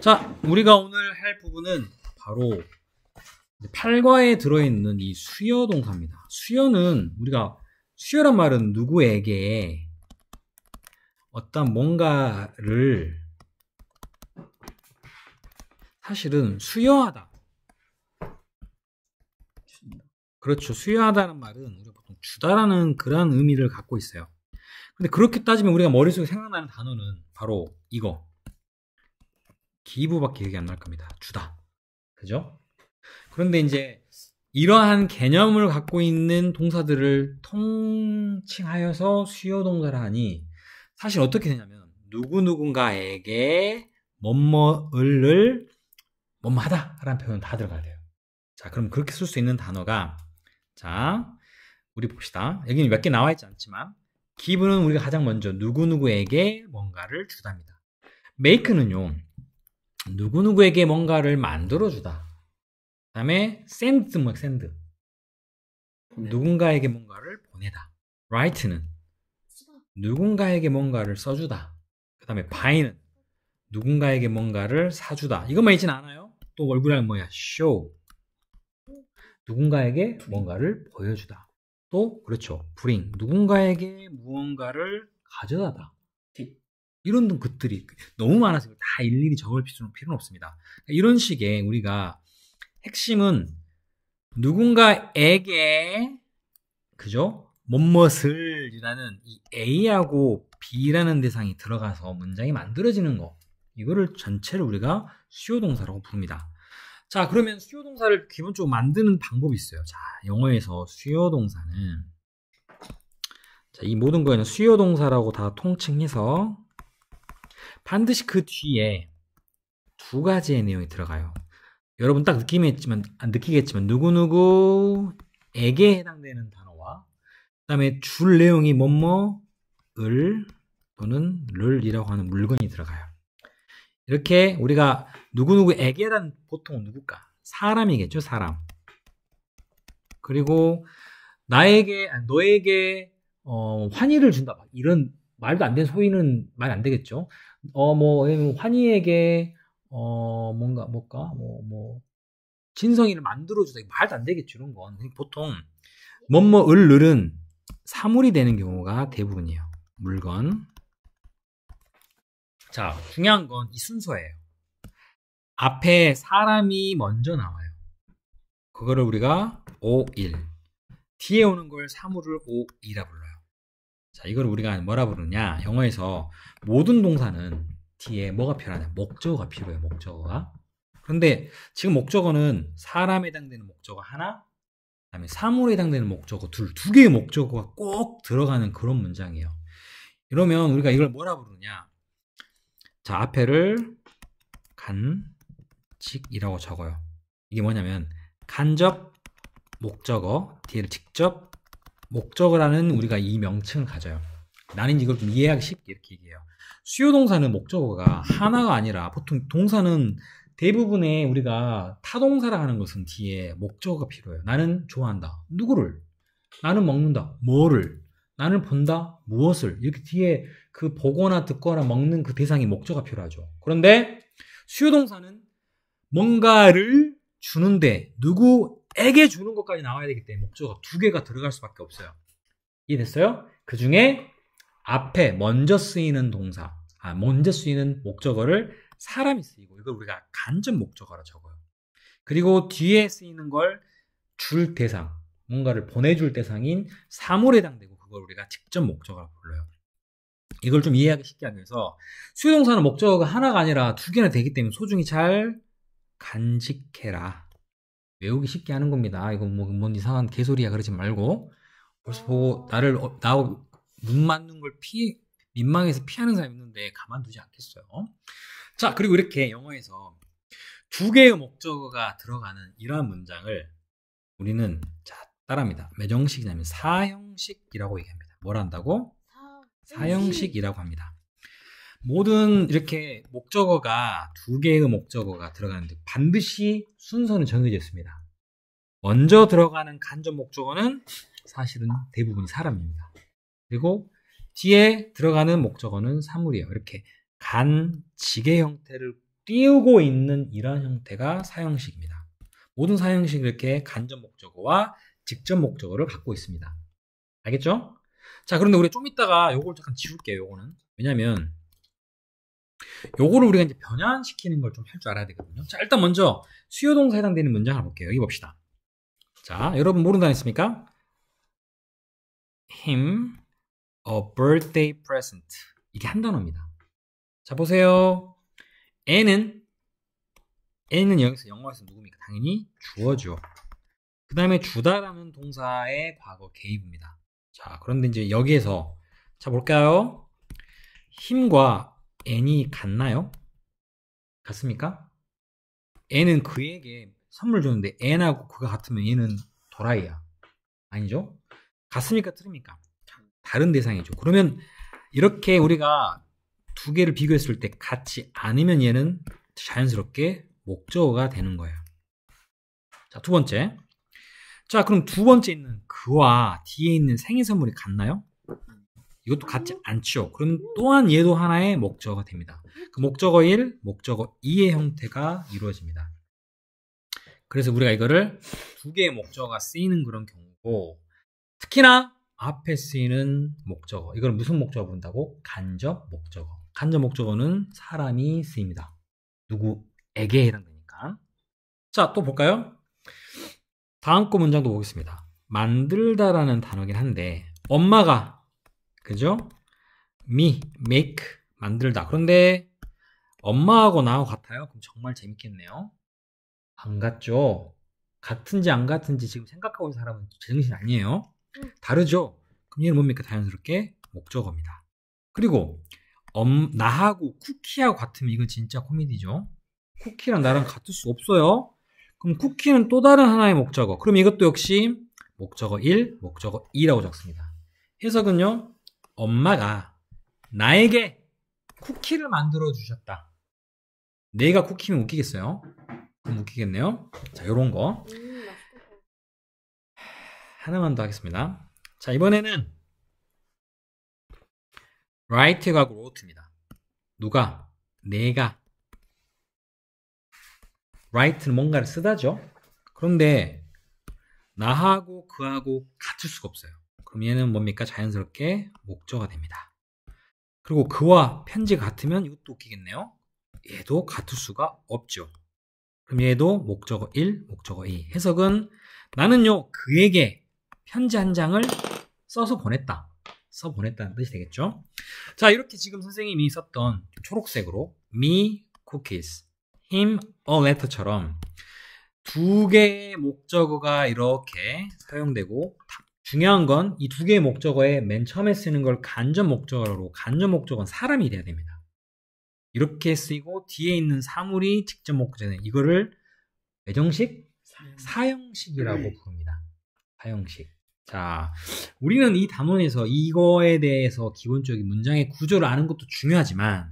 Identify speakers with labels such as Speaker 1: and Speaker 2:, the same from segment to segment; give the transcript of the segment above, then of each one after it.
Speaker 1: 자, 우리가 오늘 할 부분은 바로 8과에 들어있는 이 수여 동사입니다. 수여는 우리가 수여란 말은 누구에게 어떤 뭔가를 사실은 수여하다. 그렇죠. 수여하다는 말은 우리가 보통 주다라는 그런 의미를 갖고 있어요. 근데 그렇게 따지면 우리가 머릿속에 생각나는 단어는 바로 이거. 기부밖에 기억이 안 날 겁니다. 주다. 그죠? 그런데 이제 이러한 개념을 갖고 있는 동사들을 통칭하여서 수요 동사를 하니 사실 어떻게 되냐면 누구누군가에게 뭐뭐를 뭐뭐하다 라는 표현 다 들어가야 돼요. 자, 그럼 그렇게 쓸 수 있는 단어가 자, 우리 봅시다. 여기는 몇 개 나와 있지 않지만 기부는 우리가 가장 먼저 누구누구에게 뭔가를 주답니다. make는요. 누구누구에게 뭔가를 만들어주다. 그 다음에 send, send. 누군가에게 뭔가를 보내다. write는 누군가에게 뭔가를 써주다. 그 다음에 buy는 누군가에게 뭔가를 사주다. 이것만 있진 않아요. 또 얼굴이랑 뭐야? show. 누군가에게 뭔가를 보여주다. 또 그렇죠. bring. 누군가에게 무언가를 가져다다. 이런 것들이 너무 많아서 다 일일이 적을 필요는 없습니다. 이런 식의 우리가 핵심은 누군가에게 그죠? 뭐뭇을 이라는 이 A하고 B라는 대상이 들어가서 문장이 만들어지는 거 이거를 전체를 우리가 수요동사라고 부릅니다. 자, 그러면 수요동사를 기본적으로 만드는 방법이 있어요. 자, 영어에서 수요동사는 자, 이 모든 거에는 수요동사라고 다 통칭해서 반드시 그 뒤에 두 가지의 내용이 들어가요. 여러분 딱 느끼겠지만 누구누구에게 해당되는 단어와 그 다음에 줄 내용이 뭐뭐을 또는 를이라고 하는 물건이 들어가요. 이렇게 우리가 누구누구에게란 보통 누굴까? 사람이겠죠, 사람. 그리고 너에게 환희를 준다. 이런 말도 안 되는 소리는 말 안 되겠죠. 환희에게 진성이를 만들어주다. 말도 안 되겠죠, 이런 건. 보통 을은 사물이 되는 경우가 대부분이에요. 물건. 자, 중요한 건 이 순서예요. 앞에 사람이 먼저 나와요. 그거를 우리가 O1. 뒤에 오는 걸 사물을 O2라 불러요. 자, 이걸 우리가 뭐라 부르냐? 영어에서 모든 동사는 뒤에 뭐가 필요하냐? 목적어가 필요해요, 목적어가. 그런데 지금 목적어는 사람에 해당되는 목적어 하나, 그 다음에 사물에 해당되는 목적어 두 개의 목적어가 꼭 들어가는 그런 문장이에요. 이러면 우리가 이걸 뭐라 부르냐? 자, 앞에를 간직이라고 적어요. 이게 뭐냐면 간접 목적어, 뒤에를 직접 목적어라는 우리가 이 명칭을 가져요. 나는 이걸 좀 이해하기 쉽게 이렇게 얘기해요. 수요동사는 목적어가 하나가 아니라 보통 동사는 대부분의 우리가 타동사라 하는 것은 뒤에 목적어가 필요해요. 나는 좋아한다. 누구를? 나는 먹는다. 뭐를? 나는 본다. 무엇을? 이렇게 뒤에 그 보거나 듣거나 먹는 그 대상이 목적어가 필요하죠. 그런데 수요동사는 뭔가를 주는데 누구에게 주는 것까지 나와야 되기 때문에 목적어가 두 개가 들어갈 수밖에 없어요. 이해됐어요? 그 중에 앞에 먼저 쓰이는 동사, 먼저 쓰이는 목적어를 사람이 쓰이고 이걸 우리가 간접 목적어라 적어요. 그리고 뒤에 쓰이는 걸 줄 대상, 뭔가를 보내줄 대상인 사물에 해당되고 그걸 우리가 직접 목적어라 불러요. 이걸 좀 이해하기 쉽게 하기 위해서 수요동사는 목적어가 하나가 아니라 두 개나 되기 때문에 소중히 잘 간직해라. 외우기 쉽게 하는 겁니다. 이거 뭔 이상한 개소리야 그러지 말고 벌써 보고 나하고 눈 맞는 걸 민망해서 피하는 사람이 있는데 가만두지 않겠어요. 자, 그리고 이렇게 영어에서 두 개의 목적어가 들어가는 이러한 문장을 우리는 자, 따라합니다. 몇 형식이냐면 사형식이라고 얘기합니다. 뭘 한다고? 사형식이라고 합니다. 모든 이렇게 목적어가 두 개의 목적어가 들어가는데 반드시 순서는 정해져 있습니다. 먼저 들어가는 간접 목적어는 사실은 대부분이 사람입니다. 그리고 뒤에 들어가는 목적어는 사물이에요. 이렇게 간직의 형태를 띄우고 있는 이런 형태가 사형식입니다. 모든 사형식이 이렇게 간접 목적어와 직접 목적어를 갖고 있습니다. 알겠죠? 자, 그런데 우리 좀 이따가 요걸 잠깐 지울게요, 요거는. 왜냐면, 요거를 우리가 이제 변환시키는 걸 좀 할 줄 알아야 되거든요. 자, 일단 먼저 수요동사에 해당되는 문장을 볼게요. 여기 봅시다. 자, 여러분 모르는 단어 있습니까? him a birthday present. 이게 한 단어입니다. 자, 보세요. N은 여기서 영어에서 누굽니까? 당연히 주어죠. 그 다음에 주다라는 동사의 과거 개입입니다. 자, 그런데 이제 여기에서 자, 볼까요? 힘과 N이 같나요? 같습니까? N은 그에게 선물 줬는데 N하고 그가 같으면 얘는 도라이야. 아니죠? 같습니까? 틀립니까? 다른 대상이죠. 그러면 이렇게 우리가 두 개를 비교했을 때 같지 않으면 얘는 자연스럽게 목적어가 되는 거예요. 자, 두 번째. 자, 그럼 두 번째 있는 그와 뒤에 있는 생일 선물이 같나요? 이것도 같지 않죠. 그러면 또한 얘도 하나의 목적어가 됩니다. 그 목적어 1, 목적어 2의 형태가 이루어집니다. 그래서 우리가 이거를 두 개의 목적어가 쓰이는 그런 경우고, 특히나 앞에 쓰이는 목적어, 이걸 무슨 목적어 부른다고? 간접 목적어. 간접 목적어는 사람이 쓰입니다. 누구에게 해당되니까. 자, 또 볼까요? 다음 거 문장도 보겠습니다. 만들다라는 단어긴 한데 엄마가 그죠? make 만들다. 그런데 엄마하고 나하고 같아요? 그럼 정말 재밌겠네요. 안 같죠? 같은지 안 같은지 지금 생각하고 있는 사람은 제정신 아니에요. 다르죠? 그럼 얘는 뭡니까? 자연스럽게 목적어입니다. 그리고 나하고 쿠키하고 같으면 이건 진짜 코미디죠. 쿠키랑 나랑 같을 수 없어요. 그럼 쿠키는 또 다른 하나의 목적어. 그럼 이것도 역시 목적어 1, 목적어 2라고 적습니다. 해석은요. 엄마가 나에게 쿠키를 만들어 주셨다. 내가 쿠키면 웃기겠어요? 그럼 웃기겠네요. 자, 요런 거. 하나만 더 하겠습니다. 자, 이번에는 write가 wrote입니다. 누가? 내가. write는 뭔가를 쓰다죠. 그런데 나하고 그하고 같을 수가 없어요. 그럼 얘는 뭡니까? 자연스럽게 목적어가 됩니다. 그리고 그와 편지가 같으면 이것도 웃기겠네요. 얘도 같을 수가 없죠. 그럼 얘도 목적어 1, 목적어 2. 해석은 나는요 그에게 편지 한 장을 써서 보냈다. 써보냈다는 뜻이 되겠죠. 자, 이렇게 지금 선생님이 썼던 초록색으로 me cookies, him a letter처럼 두 개의 목적어가 이렇게 사용되고, 중요한 건 이 두 개의 목적어에 맨 처음에 쓰는 걸 간접 목적어로, 간접 목적어는 사람이 돼야 됩니다. 이렇게 쓰이고 뒤에 있는 사물이 직접 목적어는 이거를 외정식? 사형식이라고 부릅니다. 사형식. 자, 우리는 이 단원에서 이거에 대해서 기본적인 문장의 구조를 아는 것도 중요하지만,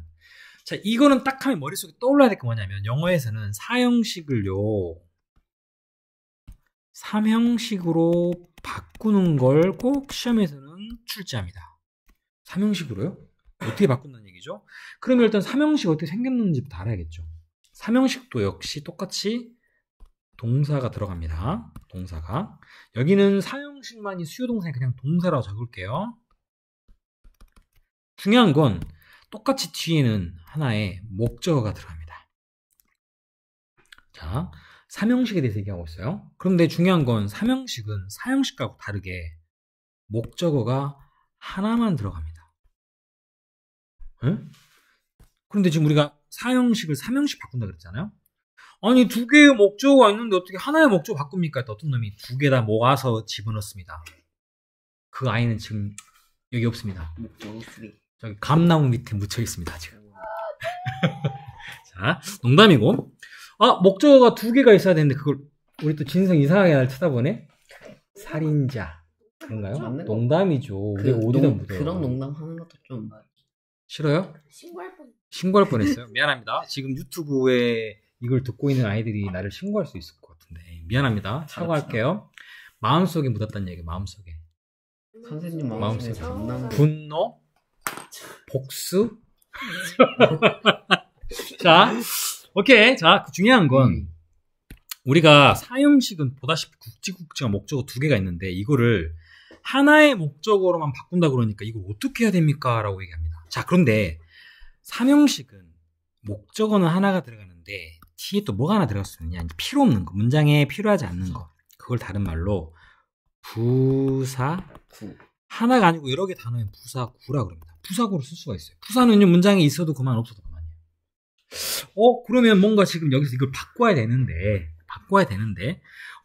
Speaker 1: 자, 이거는 딱 하면 머릿속에 떠올라야 될 게 뭐냐면, 영어에서는 사형식을요, 삼형식으로 바꾸는 걸 꼭 시험에서는 출제합니다. 삼형식으로요? 어떻게 바꾼다는 얘기죠? 그러면 일단 삼형식 어떻게 생겼는지부터 알아야겠죠. 삼형식도 역시 똑같이 동사가 들어갑니다. 동사가. 여기는 사형식만이 수요동사에 그냥 동사라고 적을게요. 중요한 건 똑같이 뒤에는 하나의 목적어가 들어갑니다. 자, 삼형식에 대해서 얘기하고 있어요. 그런데 중요한 건 삼형식은 사형식하고 다르게 목적어가 하나만 들어갑니다. 응? 그런데 지금 우리가 사형식을 삼형식 바꾼다 그랬잖아요. 아니, 두 개의 목적어가 있는데 어떻게 하나의 목적어 바꿉니까? 어떤 놈이 두 개 다 모아서 집어넣습니다. 그 아이는 지금 여기 없습니다. 저기 감나무 밑에 묻혀 있습니다, 지금. 자, 농담이고. 아, 목적어가 두 개가 있어야 되는데 그걸 우리 또 진성 이상하게 날 쳐다보네. 살인자. 그런가요? 농담이죠. 우리 어디다 묻어요.
Speaker 2: 그런 농담 하는 것도 좀
Speaker 1: 싫어요? 신고할 뻔했어요. 미안합니다. 지금 유튜브에 이걸 듣고 있는 아이들이 나를 신고할 수 있을 것 같은데 미안합니다. 사과할게요. 마음속에 묻었다는 얘기. 마음속에.
Speaker 2: 선생님 마음속에
Speaker 1: 분노, 복수. 자, 오케이. 자, 중요한 건 우리가 사형식은 보다시피 국지국지가 목적어 두 개가 있는데 이거를 하나의 목적어로만 바꾼다 그러니까 이걸 어떻게 해야 됩니까? 라고 얘기합니다. 자, 그런데 삼형식은 목적어는 하나가 들어가는데 뒤에 또 뭐가 하나 들어갔느냐? 필요 없는 거, 문장에 필요하지 않는 거. 그걸 다른 말로 부사구. 하나가 아니고 여러 개 단어인 부사구라고 합니다. 부사구로 쓸 수가 있어요. 부사는요, 문장에 있어도 그만, 없어도 그만이에요. 그러면 뭔가 지금 여기서 이걸 바꿔야 되는데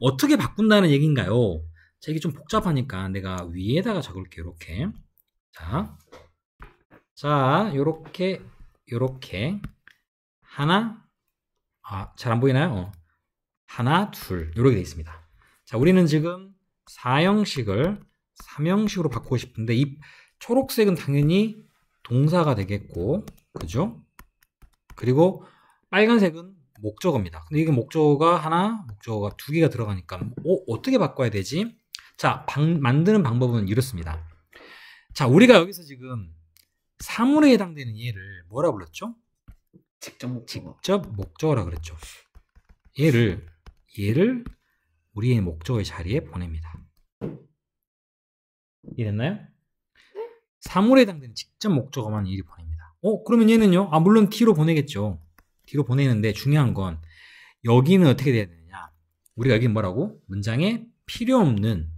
Speaker 1: 어떻게 바꾼다는 얘기인가요? 자, 이게 좀 복잡하니까 내가 위에다가 적을게요. 이렇게. 자, 요렇게 하나, 잘 안 보이나요? 하나, 둘 이렇게 돼 있습니다. 자, 우리는 지금 사형식을 삼형식으로 바꾸고 싶은데 이 초록색은 당연히 동사가 되겠고, 그죠? 그리고 빨간색은 목적어입니다. 근데 이게 목적어가 하나, 목적어가 두 개가 들어가니까 어떻게 바꿔야 되지? 자, 만드는 방법은 이렇습니다. 자, 우리가 여기서 지금 사물에 해당되는 얘를 뭐라 불렀죠?
Speaker 2: 직접
Speaker 1: 목적어라 그랬죠. 얘를 우리의 목적어의 자리에 보냅니다. 이해됐나요? 사물에 해당되는 직접 목적어만 이리 보냅니다. 그러면 얘는요? 물론 T로 보내겠죠. T로 보내는데 중요한 건 여기는 어떻게 돼야 되느냐? 우리가 여기 뭐라고? 문장에 필요 없는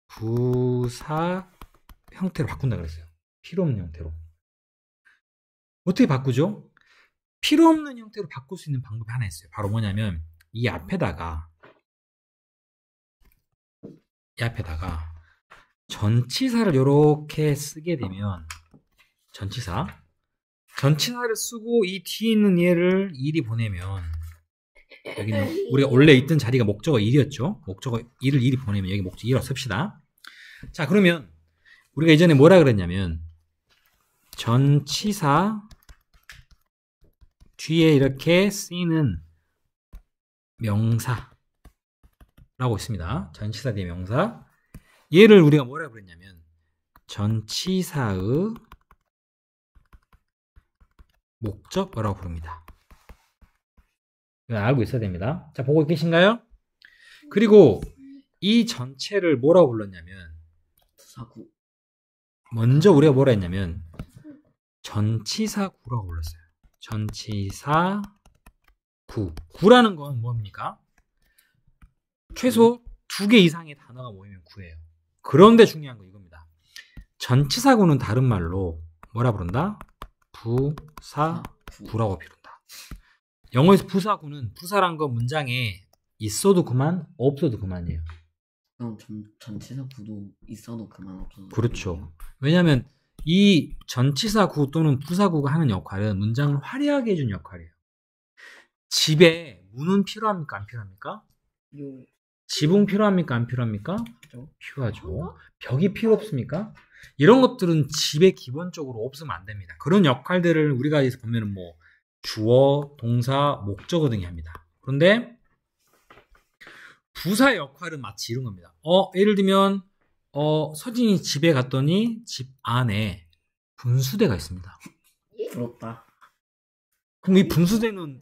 Speaker 1: 부사 형태로 바꾼다 그랬어요. 필요 없는 형태로. 어떻게 바꾸죠? 필요 없는 형태로 바꿀 수 있는 방법이 하나 있어요. 바로 뭐냐면 이 앞에다가 전치사를 이렇게 쓰게 되면 전치사를 쓰고 이 뒤에 있는 얘를 이리 보내면 여기는 우리가 원래 있던 자리가 목적어 1이었죠. 목적어 1을 이리 보내면 여기 목적어 1이라고 씁시다. 자, 그러면 우리가 예전에 뭐라 그랬냐면 전치사 뒤에 이렇게 쓰이는 명사라고 있습니다. 전치사 뒤에 명사. 얘를 우리가 뭐라 그랬냐면 전치사의 목적어라고 부릅니다. 이거 알고 있어야 됩니다. 자, 보고 계신가요? 그리고 이 전체를 뭐라고 불렀냐면
Speaker 2: 부사구.
Speaker 1: 먼저 우리가 뭐라 했냐면 전치사구라고 불렀어요. 전치사구. 구라는 건 뭡니까? 최소 2개 이상의 단어가 모이면 구예요. 그런데 중요한 건 이겁니다. 전치사구는 다른 말로 뭐라 부른다? 부사구라고 부른다. 영어에서 부사구는 부사란 건 문장에 있어도 그만, 없어도 그만이에요.
Speaker 2: 그럼 전치사구도 있어도 그만, 없어도
Speaker 1: 그렇죠.
Speaker 2: 그만이에요?
Speaker 1: 왜냐하면 이 전치사구 또는 부사구가 하는 역할은 문장을 화려하게 해주는 역할이에요. 집에 문은 필요합니까? 안 필요합니까? 지붕 필요합니까? 안 필요합니까? 필요하죠. 벽이 필요 없습니까? 이런 것들은 집에 기본적으로 없으면 안 됩니다. 그런 역할들을 우리가 여기서 보면은 뭐 주어, 동사, 목적어 등이 합니다. 그런데 부사의 역할은 마치 이런 겁니다. 예를 들면 서진이 집에 갔더니 집 안에 분수대가 있습니다.
Speaker 2: 부럽다.
Speaker 1: 그럼 이 분수대는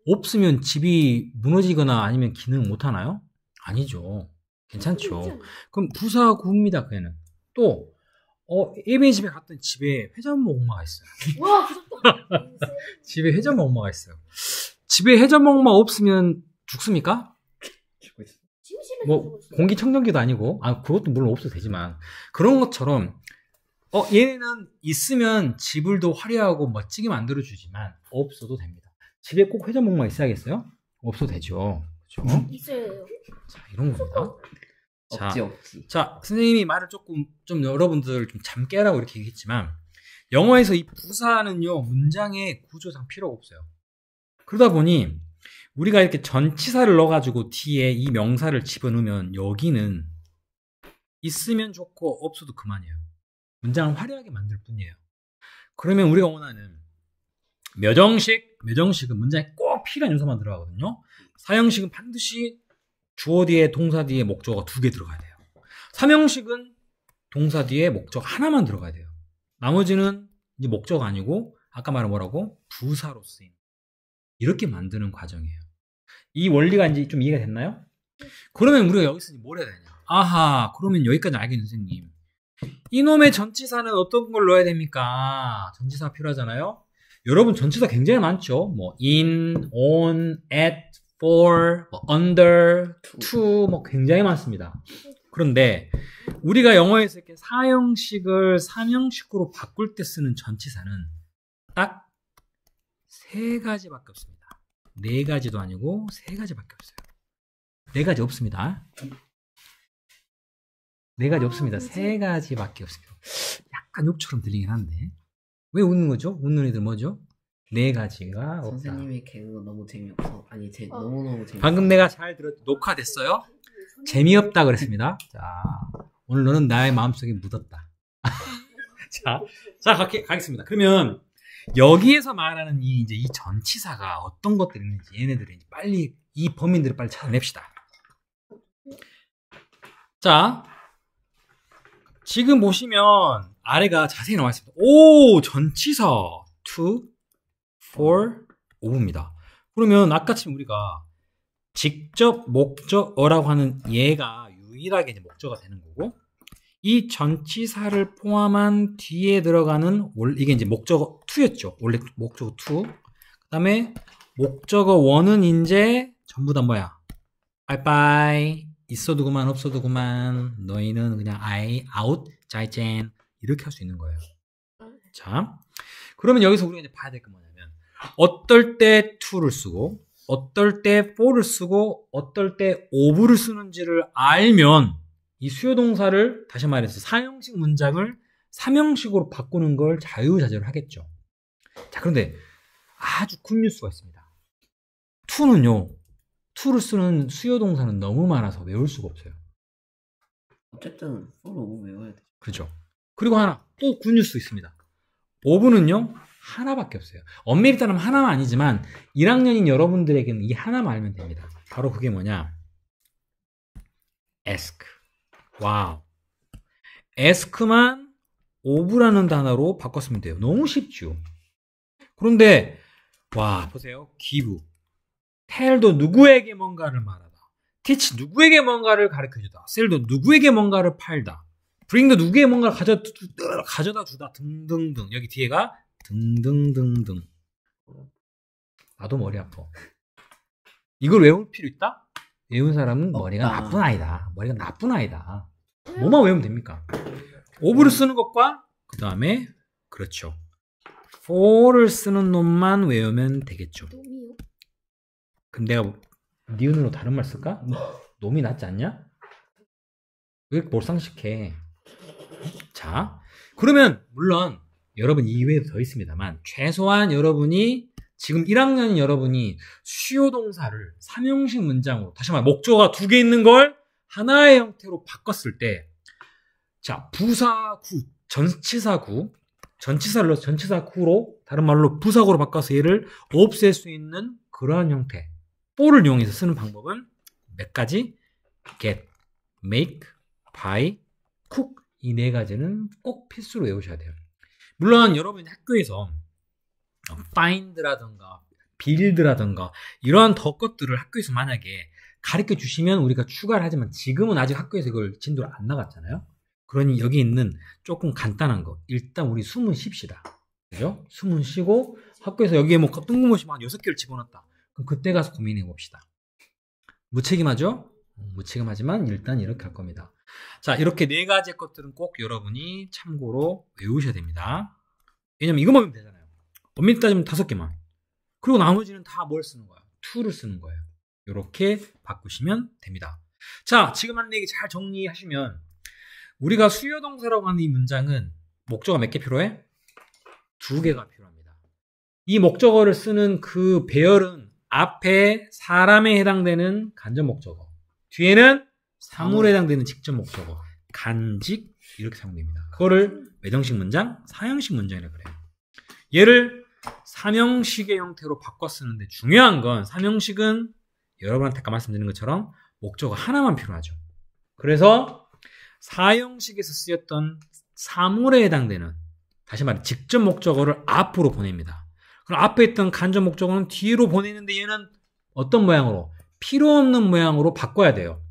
Speaker 1: 없으면 집이 무너지거나 아니면 기능 못 하나요? 아니죠. 괜찮죠. 그럼 부사구입니다. 그애는. 또 예빈이 집에 갔더니 집에 회전목 엄마가 있어요.
Speaker 3: 와, 무섭다.
Speaker 1: 집에 회전목 엄마가 있어요. 집에 회전목 엄마 없으면 죽습니까?
Speaker 3: 심심해서
Speaker 1: 뭐
Speaker 3: 죽을 수 있어요.
Speaker 1: 공기청정기도 아니고, 그것도 물론 없어도 되지만 그런 것처럼 얘는 있으면 집을 더 화려하고 멋지게 만들어주지만 없어도 됩니다. 집에 꼭 회전목마 있어야겠어요? 없어도 되죠. 그렇죠?
Speaker 3: 있어요.
Speaker 1: 자, 이런 겁니다.
Speaker 2: 없지.
Speaker 1: 자, 선생님이 말을 좀 여러분들 좀 잠 깨라고 이렇게 얘기했지만 영어에서 이 부사는요 문장의 구조상 필요가 없어요. 그러다 보니 우리가 이렇게 전치사를 넣어가지고 뒤에 이 명사를 집어넣으면 여기는 있으면 좋고 없어도 그만이에요. 문장을 화려하게 만들 뿐이에요. 그러면 우리가 원하는 매정식은 문장에 꼭 필요한 요소만 들어가거든요. 사형식은 반드시 주어 뒤에 동사 뒤에 목적어가 2개 들어가야 돼요. 삼형식은 동사 뒤에 목적 하나만 들어가야 돼요. 나머지는 이제 목적어가 아니고 아까 말한 뭐라고? 부사로 쓰인 이렇게 만드는 과정이에요. 이 원리가 이제 좀 이해가 됐나요? 그러면 우리가 여기서 뭘 해야 되냐? 아하, 그러면 여기까지 알겠네, 선생님. 이놈의 전치사는 어떤 걸 넣어야 됩니까? 전치사가 필요하잖아요. 여러분 전치사 굉장히 많죠. 뭐 in, on, at, for, 뭐 under, to 뭐 굉장히 많습니다. 그런데 우리가 영어에서 이렇게 사형식을 삼형식으로 바꿀 때 쓰는 전치사는 딱 세 가지밖에 없습니다. 네 가지도 아니고 세 가지밖에 없어요. 네 가지 없습니다. 네 가지 없습니다. 세 가지밖에 없어요. 약간 욕처럼 들리긴 한데 왜 웃는 거죠? 웃는 애들 뭐죠? 네 가지가 없다.
Speaker 2: 선생님의 개그가 너무 재미없어. 아니 너무너무 재미없어.
Speaker 1: 방금 내가 잘 녹화됐어요? 재미없다 그랬습니다. 자, 오늘 너는 나의 마음속에 묻었다. 자, 가겠습니다. 그러면 여기에서 말하는 이제 이 전치사가 어떤 것들이 있는지 얘네들이 빨리 이 범인들을 빨리 찾아냅시다. 자, 지금 보시면 아래가 자세히 나와 있습니다. 오, 전치사 to, for, o입니다. 그러면 아까처럼 우리가 직접 목적어라고 하는 얘가 유일하게 이제 목적어가 되는 거고, 이 전치사를 포함한 뒤에 들어가는 이게 이제 목적어 2였죠. 원래 목적어 2. 그다음에 목적어 1은 이제 전부 다 뭐야? 빠이빠이. 있어도 그만 없어도 그만. 너희는 그냥 out, 짜이젠 이렇게 할 수 있는 거예요. 자, 그러면 여기서 우리가 이제 봐야 될 게 뭐냐면 어떨 때 to를 쓰고 어떨 때 for를 쓰고 어떨 때 of를 쓰는지를 알면 이 수요동사를 다시 말해서 사형식 문장을 삼형식으로 바꾸는 걸 자유자재로 하겠죠. 자, 그런데 아주 큰 뉴스가 있습니다. to는요. to를 쓰는 수요동사는 너무 많아서 외울 수가 없어요.
Speaker 2: 어쨌든 for로 외워야 돼.
Speaker 1: 그렇죠. 그리고 하나 또 굿뉴스 있습니다. of는요. 하나밖에 없어요. 엄밀히 따르면 하나는 아니지만 1학년인 여러분들에게는 이 하나만 알면 됩니다. 바로 그게 뭐냐? ask. 와우. ask만 of라는 단어로 바꿨으면 돼요. 너무 쉽죠. 그런데 와, 보세요. give. tell도 누구에게 뭔가를 말하다. teach 누구에게 뭔가를 가르쳐주다. sell도 누구에게 뭔가를 팔다. bring도 누구에게 뭔가를 가져다 주다. 등등등. 여기 뒤에가 등등등등. 나도 머리 아파. 이걸 외울 필요 있다? 외운 사람은 머리가 나쁜 아이다. 머리가 나쁜 아이다. 뭐만 외우면 됩니까? of를 쓰는 것과 그 다음에 그렇죠. for를 쓰는 놈만 외우면 되겠죠.
Speaker 3: 놈이요?
Speaker 1: 그럼 내가 니은으로 다른 말 쓸까? 놈이 낫지 않냐? 왜 이렇게 몰상식해? 자, 그러면 물론 여러분 이외에도 더 있습니다만 최소한 여러분이 지금 1학년인 여러분이 수요동사를 삼형식 문장으로 다시 말해 목적어가 2개 있는 걸 하나의 형태로 바꿨을 때 자, 부사구, 전치사구, 전치사를 넣어서 전치사구로 다른 말로 부사구로 바꿔서 얘를 없앨 수 있는 그러한 형태 for를 이용해서 쓰는 방법은 몇 가지? get, make, buy, cook 이 네 가지는 꼭 필수로 외우셔야 돼요. 물론 여러분이 학교에서 find라든가 build라든가 이러한 것들을 학교에서 만약에 가르쳐 주시면 우리가 추가를 하지만 지금은 아직 학교에서 이걸 진도를 안 나갔잖아요. 그러니 여기 있는 조금 간단한 거 일단 우리 숨은 쉽시다. 그죠? 숨은 쉬고 학교에서 여기에 뭐 뜬금없이 막 6개를 집어넣었다. 그럼 그때 가서 고민해 봅시다. 무책임하죠? 무책임하지만 일단 이렇게 할 겁니다. 자, 이렇게 네 가지의 것들은 꼭 여러분이 참고로 외우셔야 됩니다. 왜냐면 이것만 하면 되잖아요. 엄밀히 따지면 5개만. 그리고 나머지는 다 뭘 쓰는 거야? to를 쓰는 거예요. 이렇게 바꾸시면 됩니다. 자, 지금 한 얘기 잘 정리하시면 우리가 수요동사라고 하는 이 문장은 목적어가 몇 개 필요해? 2개가 필요합니다. 이 목적어를 쓰는 그 배열은 앞에 사람에 해당되는 간접 목적어, 뒤에는 사물에 해당되는 직접 목적어, 간직 이렇게 사용됩니다. 그거를 외정식 문장, 사형식 문장이라고 그래요. 얘를 삼형식의 형태로 바꿔 쓰는데 중요한 건 삼형식은 여러분한테 아까 말씀드린 것처럼 목적어 하나만 필요하죠. 그래서 사형식에서 쓰였던 사물에 해당되는 다시 말해 직접 목적어를 앞으로 보냅니다. 그럼 앞에 있던 간접 목적어는 뒤로 보내는데 얘는 어떤 모양으로? 필요 없는 모양으로 바꿔야 돼요.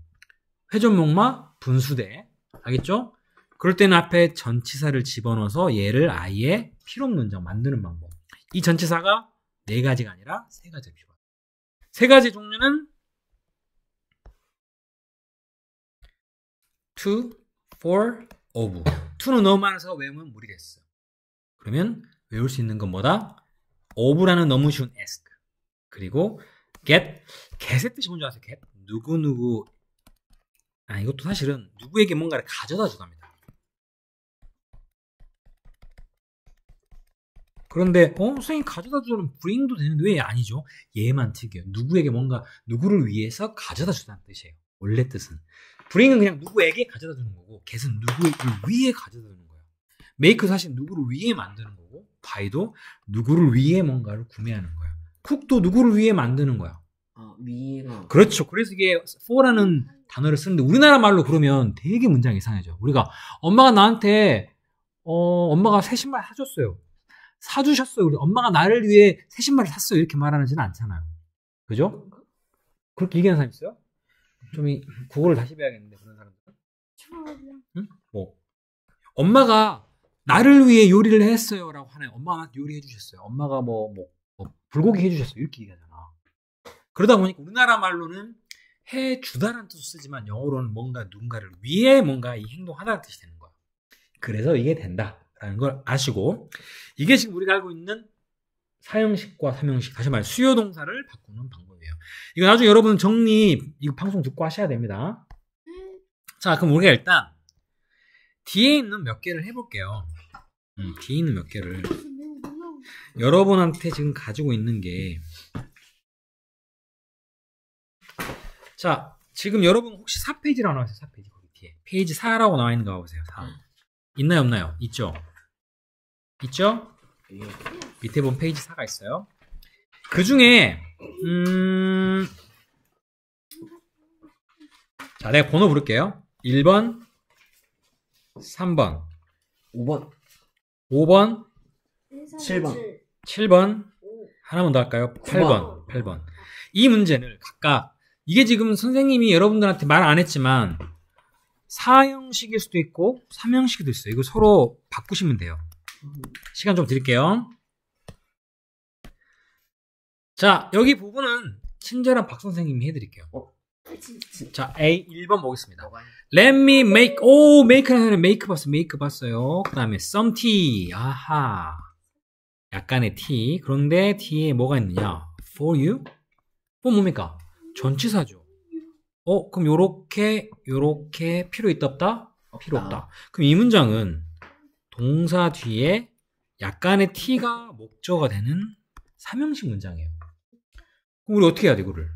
Speaker 1: 회전목마 분수대. 알겠죠? 그럴 때는 앞에 전치사를 집어넣어서 얘를 아예 필요 없는 문장 만드는 방법. 이 전치사가 4가지가 아니라 3가지가 필요해요. 3가지 종류는 to, for, of. to는 너무 많아서 외우면 무리겠어. 그러면 외울 수 있는 건 뭐다? of라는 너무 쉬운 ask. 그리고 get의 뜻이 뭔지 아세요? get. 누구누구. 이것도 사실은 누구에게 뭔가를 가져다 주답니다. 그런데 선생님 가져다 주는 bring도 되는데 왜 아니죠? 얘만 특이해요. 누구에게 뭔가 누구를 위해서 가져다 주다는 뜻이에요. 원래 뜻은. bring은 그냥 누구에게 가져다 주는 거고 get은 누구를 위해 가져다 주는 거예요. make 사실 누구를 위해 만드는 거고 buy도 누구를 위해 뭔가를 구매하는 거예요. cook도 누구를 위해 만드는 거야.
Speaker 2: 위에가.
Speaker 1: 그렇죠. 그래서 이게 for라는 단어를 쓰는데 우리나라 말로 그러면 되게 문장이 이상해져. 우리가 엄마가 나한테 엄마가 새 신발 사줬어요. 사주셨어요. 우리 엄마가 나를 위해 새 신발을 샀어요. 이렇게 말하지는 않잖아요. 그죠? 그렇게 얘기하는 사람 있어요? 좀 국어를 다시 배워야겠는데 그런 사람들. 응? 뭐 엄마가 나를 위해 요리를 했어요라고 하나요? 엄마가 나한테 요리해 주셨어요. 엄마가 뭐 불고기 해 주셨어요. 이렇게 얘기하잖아. 그러다 보니까 우리나라 말로는 해 주다라는 뜻을 쓰지만 영어로는 뭔가 누군가를 위해 뭔가 이 행동하다는 뜻이 되는 거야. 그래서 이게 된다라는 걸 아시고 이게 지금 우리가 알고 있는 사형식과 삼형식, 다시 말해 수요 동사를 바꾸는 방법이에요. 이거 나중에 여러분 정리 이거 방송 듣고 하셔야 됩니다. 자, 그럼 우리가 일단 뒤에 있는 몇 개를 해볼게요. 뒤에 있는 몇 개를 여러분한테 지금 가지고 있는 게 자, 지금 여러분 혹시 4페이지라고 나와있어요? 4페이지 거기 뒤에 페이지 4라고 나와 있는 거 보세요. 4. 있나요 없나요? 있죠? 있죠? 밑에 보면 페이지 4가 있어요. 그 중에 자, 내가 번호 부를게요. 1번 3번
Speaker 2: 5번
Speaker 1: 5번
Speaker 2: 7번
Speaker 1: 7번 하나만 더 할까요? 8번 이 문제를 각각 이게 지금 선생님이 여러분들한테 말 안 했지만 4형식일 수도 있고 3형식도 있어요. 이거 서로 바꾸시면 돼요. 시간 좀 드릴게요. 자, 여기 부분은 친절한 박 선생님이 해드릴게요. 자, A 1번 보겠습니다. Let me make, make는 make 봤어요. 그 다음에 some tea, 아하, 약간의 tea. 그런데 te에 뭐가 있느냐? For you? 뭡니까? 전치사죠. 그럼 요렇게 필요 있다 없다? 필요 없다. 그럼 이 문장은 동사 뒤에 약간의 t가 목적어가 되는 3형식 문장이에요. 그럼 우리 어떻게 해야 돼, 이거를?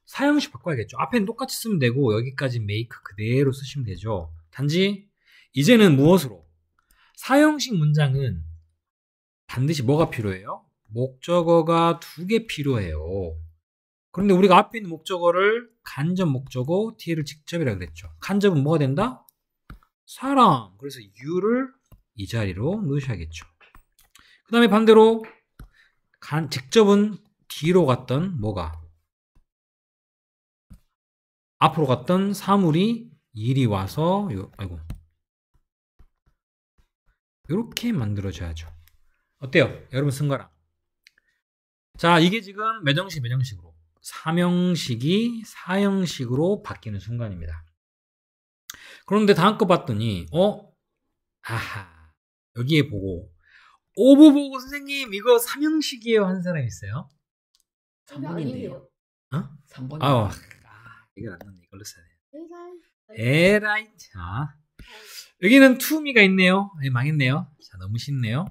Speaker 1: 4형식 바꿔야겠죠. 앞에는 똑같이 쓰면 되고 여기까지 make 그대로 쓰시면 되죠. 단지 이제는 무엇으로? 4형식 문장은 반드시 뭐가 필요해요? 목적어가 2개 필요해요. 그런데 우리가 앞에 있는 목적어를 간접 목적어 뒤에를 직접이라고 그랬죠. 간접은 뭐가 된다? 사람. 그래서 you를 이 자리로 넣으셔야겠죠. 그 다음에 반대로 직접은 뒤로 갔던 뭐가? 앞으로 갔던 사물이 이리 와서 이렇게 만들어져야죠. 어때요? 여러분 쓴 거랑. 자, 이게 지금 몇 형식으로 3형식이 4형식으로 바뀌는 순간입니다. 그런데 다음 거 봤더니 아하, 여기에 보고 오브 보고 선생님 이거 3형식이에요 한 사람 있어요?
Speaker 2: 3번인데요. 3번.
Speaker 1: 이걸 안 넣네. 이걸로 써야 돼. 에라이. 자, 여기는 tome가 있네요. 망했네요. 자, 너무 쉽네요.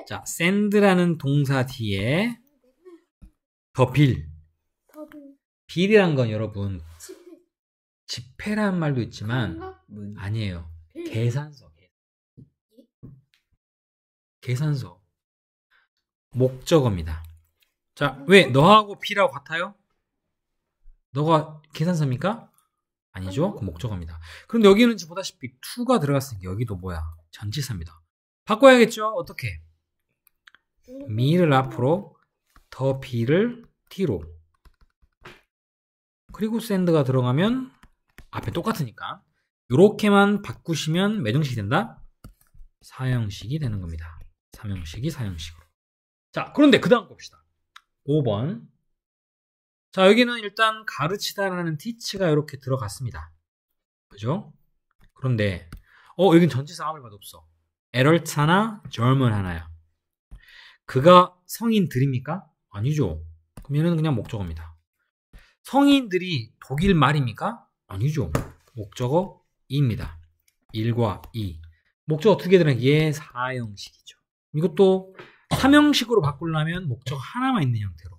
Speaker 1: 자, send라는 동사 뒤에 더 빌이란 건 여러분 지폐란 말도 있지만 아니에요. 계산서 목적어입니다. 자, 왜 너하고 B라고 같아요? 너가 계산서입니까? 아니죠. 그 목적어입니다. 그런데 여기는 지금 보다시피 to가 들어갔으니까 여기도 뭐야? 전치사입니다. 바꿔야겠죠? 어떻게? me를 앞으로, 더 be를 뒤로. 그리고 send가 들어가면 앞에 똑같으니까 이렇게만 바꾸시면 몇 형식이 된다? 4형식이 되는 겁니다. 3형식이 4형식으로. 자, 그런데 그 다음 봅시다. 5번. 자, 여기는 일단 가르치다라는 teach가 이렇게 들어갔습니다. 그죠? 그런데 여긴 전치사 아무 말도 없어. adult 하나, German 하나야. 그가 성인들입니까? 아니죠. 그럼 얘는 그냥 목적어입니다. 성인들이 독일 말입니까? 아니죠. 목적어입니다. 1과 2. 목적어 두 개 들은 게 4형식이죠. 이것도 3형식으로 바꾸려면 목적어 하나만 있는 형태로.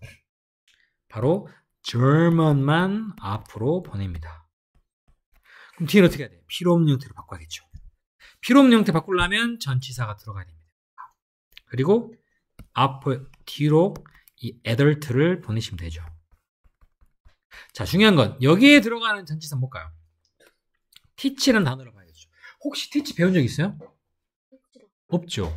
Speaker 1: 바로 German만 앞으로 보냅니다. 그럼 뒤에는 어떻게 해야 돼요? 필요 없는 형태로 바꿔야겠죠. 필요 없는 형태 바꾸려면 전치사가 들어가야 됩니다. 그리고 뒤로 이 adult를 보내시면 되죠. 자, 중요한 건 여기에 들어가는 전치사 뭘까요? teach라는 단어를 봐야겠죠. 혹시 teach 배운 적 있어요? 없죠.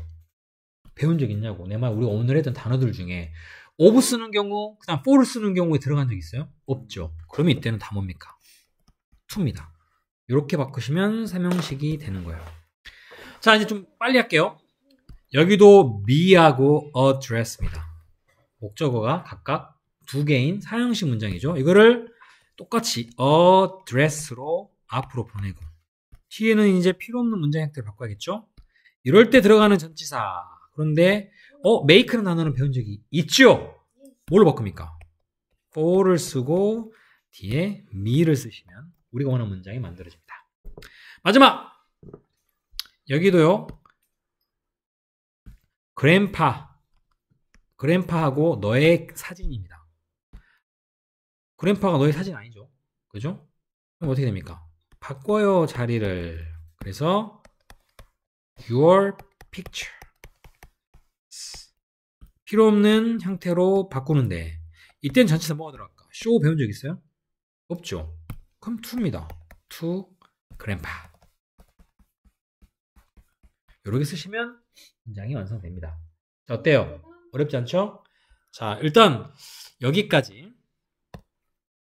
Speaker 1: 배운 적 있냐고. 내 말 우리가 오늘 했던 단어들 중에 of 쓰는 경우, 그 다음 for를 쓰는 경우에 들어간 적 있어요? 없죠. 그러면 이때는 다 뭡니까? to입니다. 이렇게 바꾸시면 3형식이 되는 거예요. 자, 이제 좀 빨리 할게요. 여기도 me하고 address입니다. 목적어가 각각 두 개인 4형식 문장이죠. 이거를 똑같이 address로 앞으로 보내고 뒤에는 이제 필요 없는 문장 형태를 바꿔야겠죠. 이럴 때 들어가는 전치사. 그런데 make는 단어는 배운 적이 있죠. 뭘로 바꿉니까? for를 쓰고 뒤에 me를 쓰시면 우리가 원하는 문장이 만들어집니다. 마지막 여기도요. grandpa하고 너의 사진입니다. grandpa가 너의 사진 아니죠. 그죠? 그럼 어떻게 됩니까? 바꿔요 자리를. 그래서 your picture. 필요 없는 형태로 바꾸는데 이때는 전치사 뭐가 들어갈까? show 배운 적 있어요? 없죠. 그럼 to입니다. to grandpa. 이렇게 쓰시면 문장이 완성됩니다. 자, 어때요? 어렵지 않죠? 자, 일단 여기까지